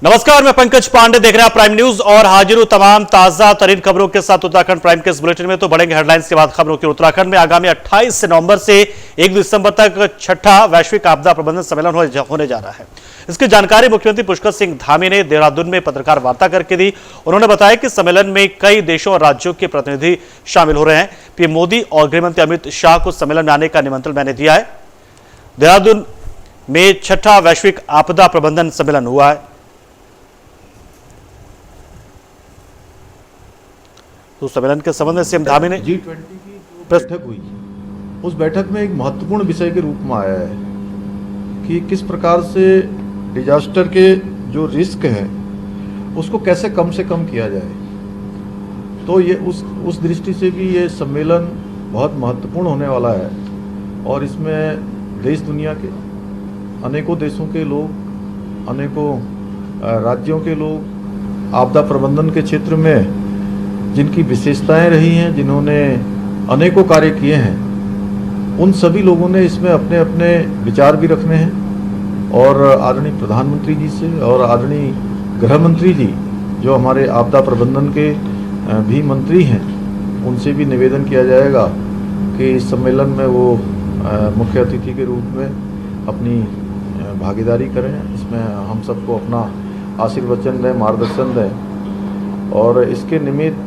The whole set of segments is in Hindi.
नमस्कार, मैं पंकज पांडे, देख रहे हैं प्राइम न्यूज और हाजिर हूं तमाम ताजा तरीन खबरों के साथ उत्तराखंड प्राइम के इस बुलेटिन में। तो बढ़ेंगे हेडलाइंस के बाद खबरों की। उत्तराखंड में आगामी 28 नवंबर से 1 दिसंबर तक छठा वैश्विक आपदा प्रबंधन सम्मेलन होने जा रहा है। इसकी जानकारी मुख्यमंत्री पुष्कर सिंह धामी ने देहरादून में पत्रकार वार्ता करके दी। उन्होंने बताया कि सम्मेलन में कई देशों और राज्यों के प्रतिनिधि शामिल हो रहे हैं। पीएम मोदी और गृहमंत्री अमित शाह को सम्मेलन में आने का निमंत्रण मैंने दिया है। देहरादून में छठा वैश्विक आपदा प्रबंधन सम्मेलन हुआ है। तो सम्मेलन के संबंध में सीएम धामी ने G20 की जो बैठक हुई, उस बैठक में एक महत्वपूर्ण विषय के रूप में आया है कि किस प्रकार से डिजास्टर के जो रिस्क हैं उसको कैसे कम से कम किया जाए। तो ये उस दृष्टि से भी ये सम्मेलन बहुत महत्वपूर्ण होने वाला है और इसमें देश दुनिया के अनेकों देशों के लोग, अनेकों राज्यों के लोग, आपदा प्रबंधन के क्षेत्र में जिनकी विशेषताएं रही हैं, जिन्होंने अनेकों कार्य किए हैं, उन सभी लोगों ने इसमें अपने अपने विचार भी रखने हैं। और आदरणीय प्रधानमंत्री जी से और आदरणीय गृह मंत्री जी जो हमारे आपदा प्रबंधन के भी मंत्री हैं, उनसे भी निवेदन किया जाएगा कि इस सम्मेलन में वो मुख्य अतिथि के रूप में अपनी भागीदारी करें। इसमें हम सबको अपना आशीर्वचन दें, मार्गदर्शन दें। और इसके निमित्त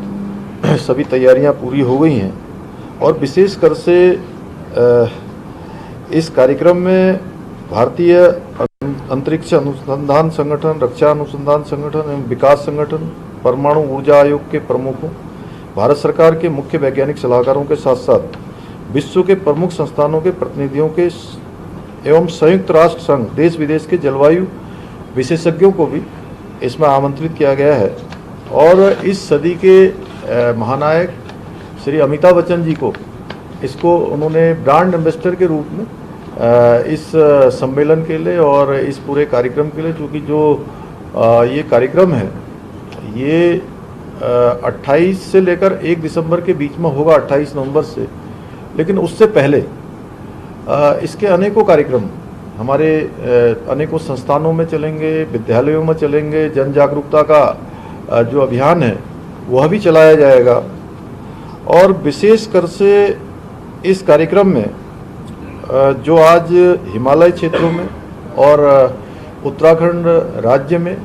सभी तैयारियां पूरी हो गई हैं और विशेषकर से इस कार्यक्रम में भारतीय अंतरिक्ष अनुसंधान संगठन, रक्षा अनुसंधान संगठन एवं विकास संगठन, परमाणु ऊर्जा आयोग के प्रमुखों, भारत सरकार के मुख्य वैज्ञानिक सलाहकारों के साथ साथ विश्व के प्रमुख संस्थानों के प्रतिनिधियों के एवं संयुक्त राष्ट्र संघ देश विदेश के जलवायु विशेषज्ञों को भी इसमें आमंत्रित किया गया है। और इस सदी के महानायक श्री अमिताभ बच्चन जी को इसको उन्होंने ब्रांड एम्बेसडर के रूप में इस सम्मेलन के लिए और इस पूरे कार्यक्रम के लिए, चूँकि जो ये कार्यक्रम है ये 28 से लेकर 1 दिसंबर के बीच में होगा, 28 नवंबर से। लेकिन उससे पहले इसके अनेकों कार्यक्रम हमारे अनेकों संस्थानों में चलेंगे, विद्यालयों में चलेंगे। जन जागरूकता का जो अभियान है वह भी चलाया जाएगा। और विशेषकर से इस कार्यक्रम में जो आज हिमालय क्षेत्रों में और उत्तराखंड राज्य में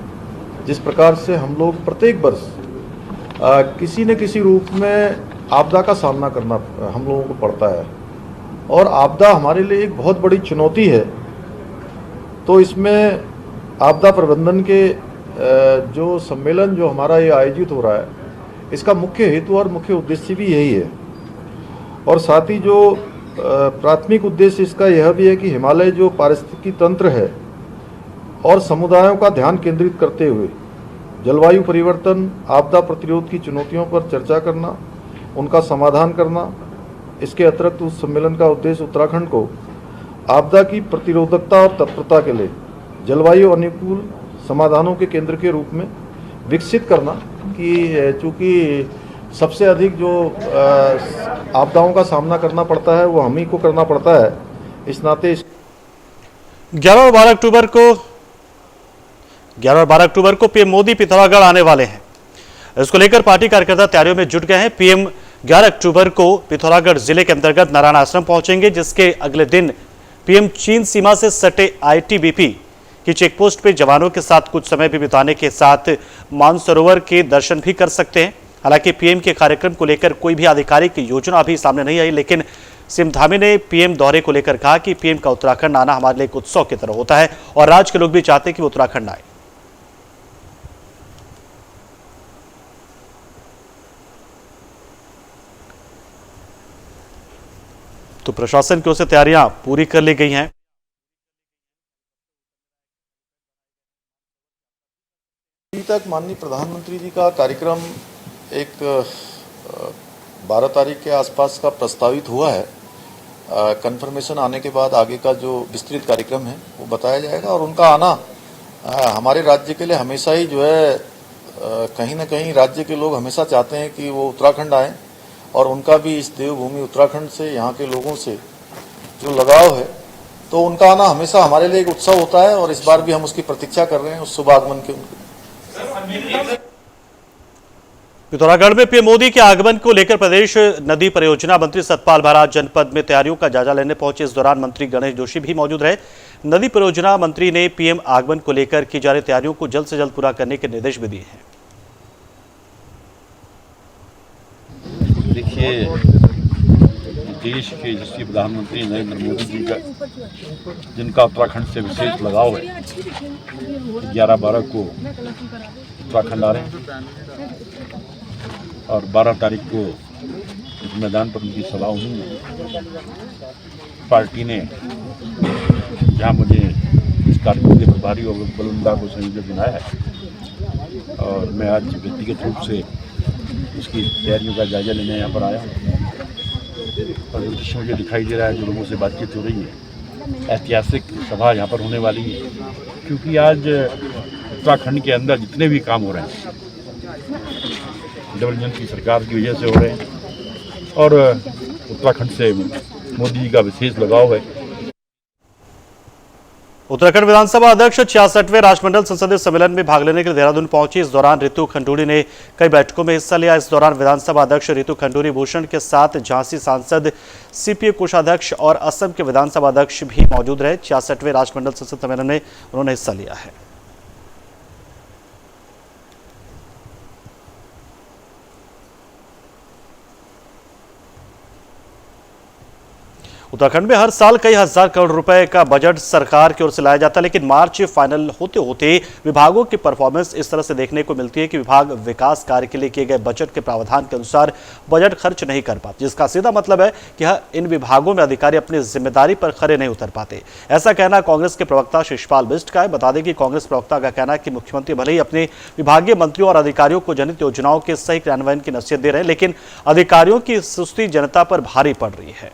जिस प्रकार से हम लोग प्रत्येक वर्ष किसी न किसी रूप में आपदा का सामना करना हम लोगों को पड़ता है और आपदा हमारे लिए एक बहुत बड़ी चुनौती है। तो इसमें आपदा प्रबंधन के जो सम्मेलन जो हमारा ये आयोजित हो रहा है, इसका मुख्य हेतु और मुख्य उद्देश्य भी यही है। और साथ ही जो प्राथमिक उद्देश्य इसका यह भी है कि हिमालय जो पारिस्थितिकी तंत्र है और समुदायों का ध्यान केंद्रित करते हुए जलवायु परिवर्तन, आपदा प्रतिरोध की चुनौतियों पर चर्चा करना, उनका समाधान करना। इसके अतिरिक्त उस सम्मेलन का उद्देश्य उत्तराखंड को आपदा की प्रतिरोधकता और तत्परता के लिए जलवायु अनुकूल समाधानों के केंद्र के रूप में विकसित करना, कि चूँकि सबसे अधिक जो आपदाओं का सामना करना पड़ता है वो हम ही को करना पड़ता है। इस नाते 11 और 12 अक्टूबर को पीएम मोदी पिथौरागढ़ आने वाले हैं। इसको लेकर पार्टी कार्यकर्ता तैयारियों में जुट गए हैं। पीएम 11 अक्टूबर को पिथौरागढ़ जिले के अंतर्गत नारायण आश्रम पहुंचेंगे, जिसके अगले दिन पीएम चीन सीमा से सटे आईटीबीपी की चेकपोस्ट पे जवानों के साथ कुछ समय भी बिताने के साथ मानसरोवर के दर्शन भी कर सकते हैं। हालांकि पीएम के कार्यक्रम को लेकर कोई भी आधिकारिक योजना अभी सामने नहीं आई, लेकिन सीएम धामी ने पीएम दौरे को लेकर कहा कि पीएम का उत्तराखंड आना हमारे लिए एक उत्सव की तरह होता है और राज्य के लोग भी चाहते हैं कि वो उत्तराखंड आए। तो प्रशासन की ओर से तैयारियां पूरी कर ली गई हैं। अभी तक माननीय प्रधानमंत्री जी का कार्यक्रम एक 12 तारीख के आसपास का प्रस्तावित हुआ है। कंफर्मेशन आने के बाद आगे का जो विस्तृत कार्यक्रम है वो बताया जाएगा। और उनका आना हमारे राज्य के लिए हमेशा ही जो है कहीं ना कहीं राज्य के लोग हमेशा चाहते हैं कि वो उत्तराखंड आएँ और उनका भी इस देवभूमि उत्तराखंड से, यहाँ के लोगों से जो लगाव है तो उनका आना हमेशा हमारे लिए एक उत्सव होता है और इस बार भी हम उसकी प्रतीक्षा कर रहे हैं, उस शुभ आगमन के उनके। पिथौरागढ़ में पीएम मोदी के आगमन को लेकर प्रदेश नदी परियोजना मंत्री सतपाल महाराज जनपद में तैयारियों का जायजा लेने पहुंचे। इस दौरान मंत्री गणेश जोशी भी मौजूद रहे। नदी परियोजना मंत्री ने पीएम आगमन को लेकर की जा रही तैयारियों को जल्द से जल्द पूरा करने के निर्देश भी दिए हैं। देखिए, देश के यशस्वी प्रधानमंत्री नरेंद्र मोदी जी का जिनका उत्तराखंड से विशेष लगाव है, 11-12 को उत्तराखंड आ रहे हैं और 12 तारीख को इस मैदान पर उनकी सभा हुई है। पार्टी ने जहां मुझे इस कार्यक्रम के प्रभारी और बलुंदा को संयोजक बनाया है और मैं आज व्यक्तिगत रूप से उसकी तैयारियों का जायजा लेने यहाँ पर आया हूँ। और जो दृश्य मुझे दिखाई दे रहा है, जो लोगों से बातचीत हो रही है, ऐतिहासिक सभा यहाँ पर होने वाली है, क्योंकि आज उत्तराखंड के अंदर जितने भी काम हो रहे हैं डबल इंजन की सरकार की वजह से हो रहे हैं और उत्तराखंड से मोदी जी का विशेष लगाव है। उत्तराखंड विधानसभा अध्यक्ष 66वें राष्ट्रमंडल संसदीय सम्मेलन में भाग लेने के लिए देहरादून पहुंची। इस दौरान रितु खंडूरी ने कई बैठकों में हिस्सा लिया। इस दौरान विधानसभा अध्यक्ष रितु खंडूरी भूषण के साथ झांसी सांसद सीपीए कोषाध्यक्ष और असम के विधानसभा अध्यक्ष भी मौजूद रहे। 66वें राष्ट्रमंडल संसद सम्मेलन में उन्होंने हिस्सा लिया है। उत्तराखंड में हर साल कई हजार करोड़ रुपए का बजट सरकार की ओर से लाया जाता है, लेकिन मार्च फाइनल होते होते विभागों की परफॉर्मेंस इस तरह से देखने को मिलती है कि विभाग विकास कार्य के लिए किए गए बजट के प्रावधान के अनुसार बजट खर्च नहीं कर पाते, जिसका सीधा मतलब है कि इन विभागों में अधिकारी अपनी जिम्मेदारी पर खरे नहीं उतर पाते। ऐसा कहना कांग्रेस के प्रवक्ता शिषपाल बिष्ट का है। बता दें कि कांग्रेस प्रवक्ता का कहना है कि मुख्यमंत्री भले ही अपने विभागीय मंत्रियों और अधिकारियों को जनहित योजनाओं के सही क्रियान्वयन की नसीहत दे रहे हैं, लेकिन अधिकारियों की सुस्ती जनता पर भारी पड़ रही है।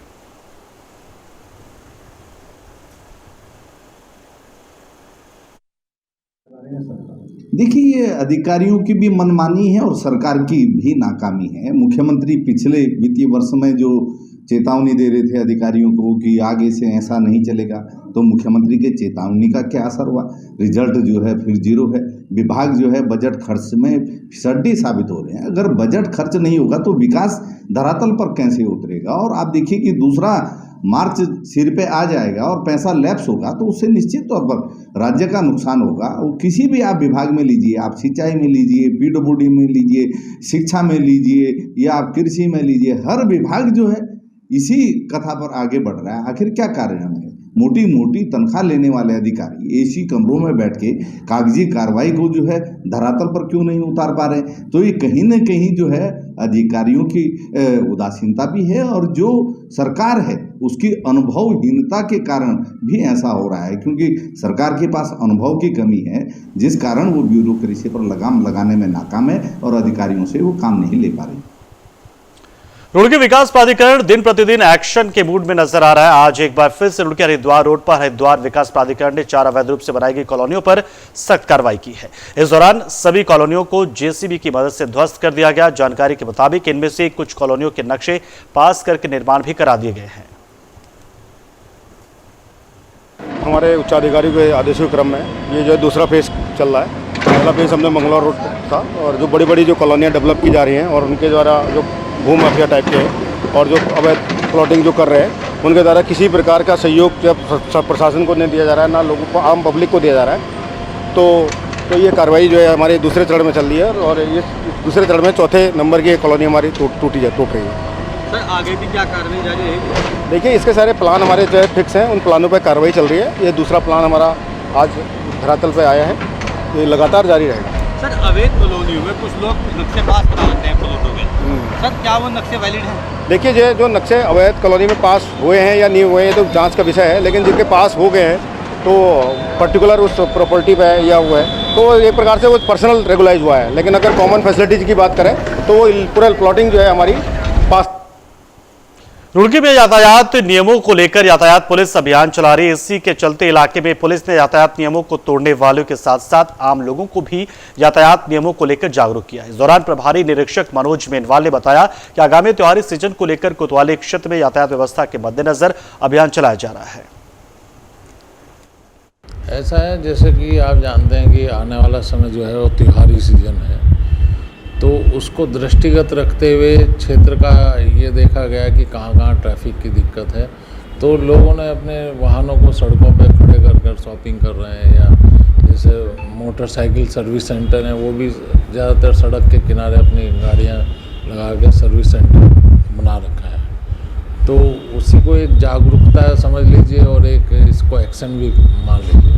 देखिए, ये अधिकारियों की भी मनमानी है और सरकार की भी नाकामी है। मुख्यमंत्री पिछले वित्तीय वर्ष में जो चेतावनी दे रहे थे अधिकारियों को कि आगे से ऐसा नहीं चलेगा, तो मुख्यमंत्री के चेतावनी का क्या असर हुआ? रिजल्ट जो है फिर जीरो है। विभाग जो है बजट खर्च में फिसड्डी साबित हो रहे हैं। अगर बजट खर्च नहीं होगा तो विकास धरातल पर कैसे उतरेगा? और आप देखिए कि दूसरा मार्च सिर पे आ जाएगा और पैसा लैप्स होगा तो उससे निश्चित तौर पर राज्य का नुकसान होगा। वो किसी भी आप विभाग में लीजिए, आप सिंचाई में लीजिए, पीडब्ल्यूडी में लीजिए, शिक्षा में लीजिए या आप कृषि में लीजिए, हर विभाग जो है इसी कथा पर आगे बढ़ रहा है। आखिर क्या कारण है? मोटी मोटी तनख्वाह लेने वाले अधिकारी एसी कमरों में बैठ के कागजी कार्रवाई को जो है धरातल पर क्यों नहीं उतार पा रहे? तो ये कहीं न कहीं जो है अधिकारियों की उदासीनता भी है और जो सरकार है उसकी अनुभवहीनता के कारण भी ऐसा हो रहा है, क्योंकि सरकार के पास अनुभव की कमी है, जिस कारण वो ब्यूरोक्रेसी पर लगाम लगाने में नाकाम है और अधिकारियों से वो काम नहीं ले पा रहे। रुड़की विकास प्राधिकरण दिन प्रतिदिन एक्शन के मूड में नजर आ रहा है। आज एक बार फिर से रुड़की हरिद्वार रोड पर हरिद्वार विकास प्राधिकरण ने 4 अवैध रूप से बनाई गई कॉलोनियों पर सख्त कार्रवाई की है। इस दौरान सभी कॉलोनियों को जेसीबी की मदद से ध्वस्त कर दिया गया। जानकारी के मुताबिक इनमें से कुछ कॉलोनियों के नक्शे पास करके निर्माण भी करा दिए गए हैं। हमारे उच्चाधिकारी के आदेशों के क्रम में ये जो दूसरा फेज चल रहा है। पहला फेज हमने मंगलौर रोड था और जो बड़ी बड़ी जो कॉलोनियाँ डेवलप की जा रही हैं और उनके द्वारा जो भू माफिया टाइप के हैं और जो अवैध प्लॉटिंग जो कर रहे हैं उनके द्वारा किसी प्रकार का सहयोग जब प्रशासन को नहीं दिया जा रहा है, ना लोगों को, आम पब्लिक को दिया जा रहा है। तो ये कार्रवाई जो है हमारे दूसरे चरण में चल रही है और ये दूसरे चरण में चौथे नंबर की कॉलोनी हमारी टूट रही है। सर आगे भी क्या कार्रवाई जारी रहेगी? देखिए, इसके सारे प्लान हमारे जो है फिक्स हैं, उन प्लानों पर कार्रवाई चल रही है। ये दूसरा प्लान हमारा आज धरातल पर आया है, ये लगातार जारी रहेगा। सर अवैध कॉलोनियों में कुछ लोग नक्शे पास कराते हैं प्लॉटों के, सर क्या वो नक्शे वैलिड हैं? देखिए, ये जो नक्शे अवैध कॉलोनी में पास हुए हैं या नहीं हुए हैं तो जांच का विषय है, लेकिन जिनके पास हो गए हैं तो पर्टिकुलर उस प्रॉपर्टी पे या हुआ है तो एक प्रकार से वो पर्सनल रेगुलाइज हुआ है। लेकिन अगर कॉमन फैसिलिटीज़ की बात करें तो वो पूरा प्लॉटिंग जो है हमारी पास। रुड़की में यातायात नियमों को लेकर यातायात पुलिस अभियान चला रही है। इसी के चलते इलाके में पुलिस ने यातायात नियमों को तोड़ने वालों के साथ साथ आम लोगों को भी यातायात नियमों को लेकर जागरूक किया। इस दौरान प्रभारी निरीक्षक मनोज मेनवाल ने बताया कि आगामी त्योहारी सीजन को लेकर कोतवाली क्षेत्र में यातायात व्यवस्था के मद्देनजर अभियान चलाया जा रहा है। ऐसा है जैसे कि आप जानते हैं कि आने वाला समय जो है वो त्योहारी सीज़न है, तो उसको दृष्टिगत रखते हुए क्षेत्र का ये देखा गया कि कहाँ कहाँ ट्रैफिक की दिक्कत है, तो लोगों ने अपने वाहनों को सड़कों पे खड़े कर शॉपिंग कर रहे हैं, या जैसे मोटरसाइकिल सर्विस सेंटर हैं वो भी ज़्यादातर सड़क के किनारे अपनी गाड़ियाँ लगा के सर्विस सेंटर बना रखा है। तो उसी को एक जागरूकता समझ लीजिए और एक इसको एक्शन भी मान लीजिए।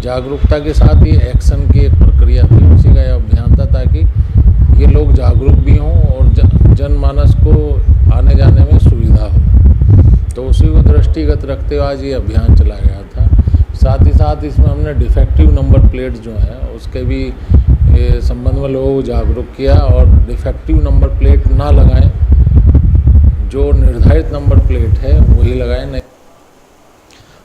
जागरूकता के साथ ही एक्शन की एक प्रक्रिया थी, उसी का यह अभियान था ताकि ये लोग जागरूक भी हों और जनमानस को आने जाने में सुविधा हो। तो उसी को दृष्टिगत रखते हुए आज ये अभियान चलाया गया था। साथ ही साथ इसमें हमने डिफेक्टिव नंबर प्लेट जो है उसके भी संबंध में लोगों को जागरूक किया, और डिफेक्टिव नंबर प्लेट ना लगाएं, जो निर्धारित नंबर प्लेट है वही लगाएं। नहीं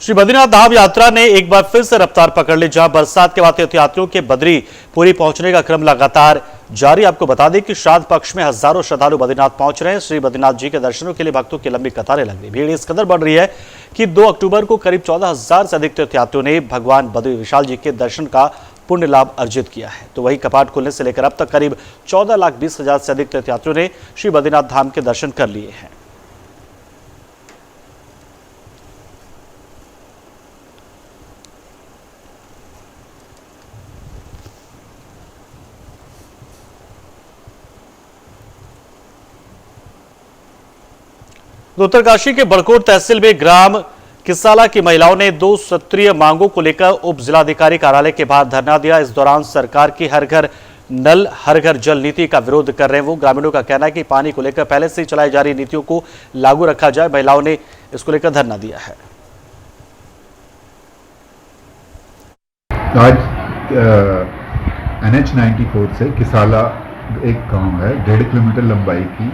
श्री बद्रीनाथ धाम यात्रा ने एक बार फिर से रफ्तार पकड़ ली, जहां बरसात के बाद तीर्थयात्रियों के बद्री पूरी पहुंचने का क्रम लगातार जारी। आपको बता दें कि श्राद्ध पक्ष में हजारों श्रद्धालु बद्रीनाथ पहुंच रहे हैं। श्री बद्रीनाथ जी के दर्शनों के लिए भक्तों की लंबी कतारें लग रही। भीड़ इस कदर बढ़ रही है कि 2 अक्टूबर को करीब 14,000 से अधिक तीर्थयात्रियों ने भगवान बद्री विशाल जी के दर्शन का पुण्य लाभ अर्जित किया है। तो वही कपाट खुलने से लेकर अब तक करीब 14,20,000 से अधिक तीर्थयात्रियों ने श्री बद्रीनाथ धाम के दर्शन कर लिए हैं। उत्तरकाशी के बड़कोट तहसील में ग्राम किसाला की महिलाओं ने 2 सूत्रीय मांगों को लेकर उप जिलाधिकारी कार्यालय के बाहर धरना दिया। इस दौरान सरकार की हर घर नल हर घर जल नीति का विरोध कर रहे हैं वो। ग्रामीणों का कहना है कि पानी को लेकर पहले से चलाई जा रही नीतियों को लागू रखा जाए। महिलाओं ने इसको लेकर धरना दिया है। आज NH 94 से किसाला एक गांव है, 1.5 किलोमीटर लंबाई की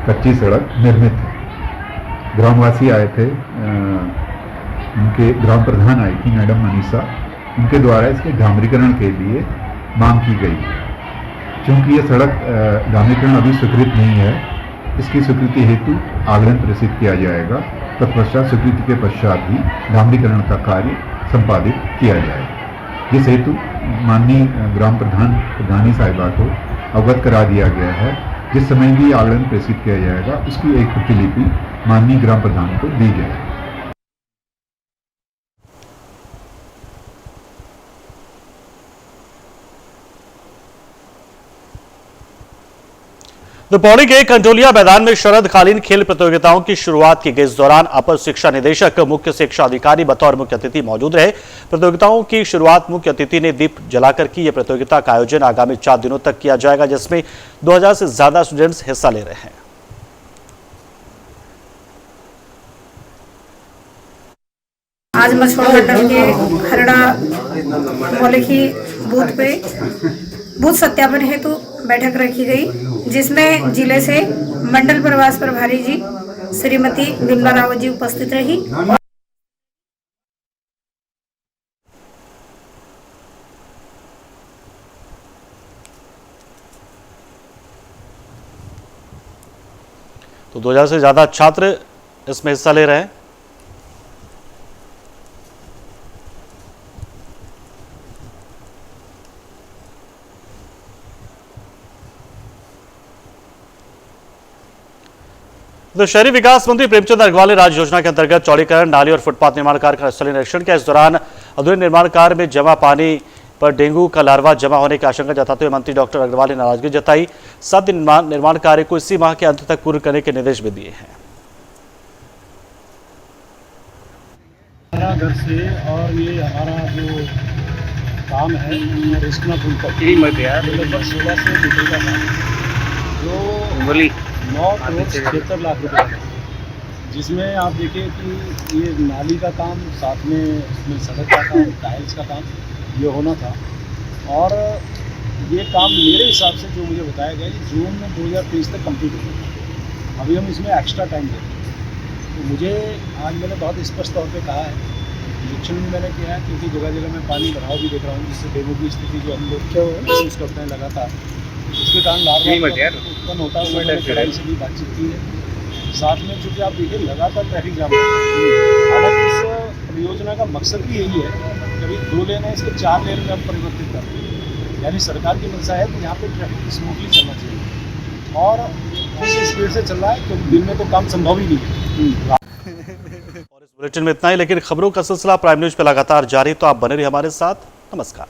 कच्ची सड़क निर्मित है। ग्रामवासी आए थे, उनके ग्राम प्रधान आई थी मैडम मनीषा, उनके द्वारा इसके डामरीकरण के लिए मांग की गई। क्योंकि ये सड़क डामरीकरण अभी स्वीकृत नहीं है, इसकी स्वीकृति हेतु आवेदन प्रेषित किया जाएगा। तत्पश्चात स्वीकृति के पश्चात ही डामरीकरण का कार्य संपादित किया जाएगा। जिस हेतु माननीय ग्राम प्रधानी साहिबा को अवगत करा दिया गया है। जिस समय भी आवेदन प्रेषित किया जाएगा उसकी एक प्रतिलिपि माननीय ग्राम प्रधान को दी जाएगी। पौड़ी के कंटोलिया मैदान में शरदकालीन खेल प्रतियोगिताओं की शुरुआत की गई। इस दौरान अपर शिक्षा निदेशक मुख्य शिक्षा अधिकारी बतौर मुख्य अतिथि मौजूद रहे। प्रतियोगिताओं की शुरुआत मुख्य अतिथि ने दीप जलाकर की। यह प्रतियोगिता का आयोजन आगामी 4 दिनों तक किया जाएगा, जिसमें 2000 से ज्यादा स्टूडेंट्स हिस्सा ले रहे हैं। आज मछुआ मंडल के खरड़ा मौलिकी बूथ पे बूथ सत्यापन हेतु बैठक रखी गई, जिसमें जिले से मंडल प्रवास प्रभारी जी श्रीमती विमला रावत जी उपस्थित रही। तो 2000 से ज्यादा छात्र इसमें हिस्सा ले रहे हैं। तो शहरी विकास मंत्री प्रेमचंद अग्रवाल ने राज्य योजना के अंतर्गत चौड़ीकरण, नाली और फुटपाथ निर्माण कार्य का स्थलीय निरीक्षण किया। इस दौरान अधूरे निर्माण कार्य में जमा पानी पर डेंगू का लार्वा जमा होने की आशंका जताते हुए मंत्री डॉक्टर अग्रवाल ने नाराजगी जताई। 7 दिन निर्माण कार्य को इसी माह के अंत तक पूर्ण करने के निर्देश भी दिए हैं। घर से और ये हमारा जो काम है रिस्क पुल तक लगभग 16 से मीटर का काम जो 9 करोड़ 76 लाख रुपये है, जिसमें आप देखिए कि ये नाली का काम, साथ में इसमें सड़क का काम, टाइल्स का काम ये होना था। और ये काम मेरे हिसाब से जो मुझे बताया गया कि जून 2023 तक कंप्लीट हो गया। अभी हम इसमें एक्स्ट्रा टाइम देते हैं। तो मुझे आज मैंने बहुत स्पष्ट तौर पे कहा है, निरीक्षण भी मैंने किया है, क्योंकि जगह जगह मैं पानी भराव भी देख रहा हूँ, जिससे डेंगू की स्थिति जो हम लोग महसूस करते हैं लगातार, इसके कारण लार्वा उत्पन्न होता है। मैंने कड़ाई से भी बातचीत की है। साथ में चूँकि आप देखिए लगातार ट्रैफिक जाम है, हालांकि इस परियोजना का मकसद भी यही है, कभी 2 लेन है इसको 4 लेन में हम परिवर्तित करते हैं। यानी सरकार की मंशा है कि यहाँ पे ट्रैफिक स्मूथली चलना चाहिए और इस स्पीड से चल रहा है क्योंकि दिन में तो काम संभव ही नहीं है। और इस बुलेटिन में इतना ही, लेकिन खबरों का सिलसिला प्राइम न्यूज पे लगातार जारी, तो आप बने रहिए हमारे साथ। नमस्कार।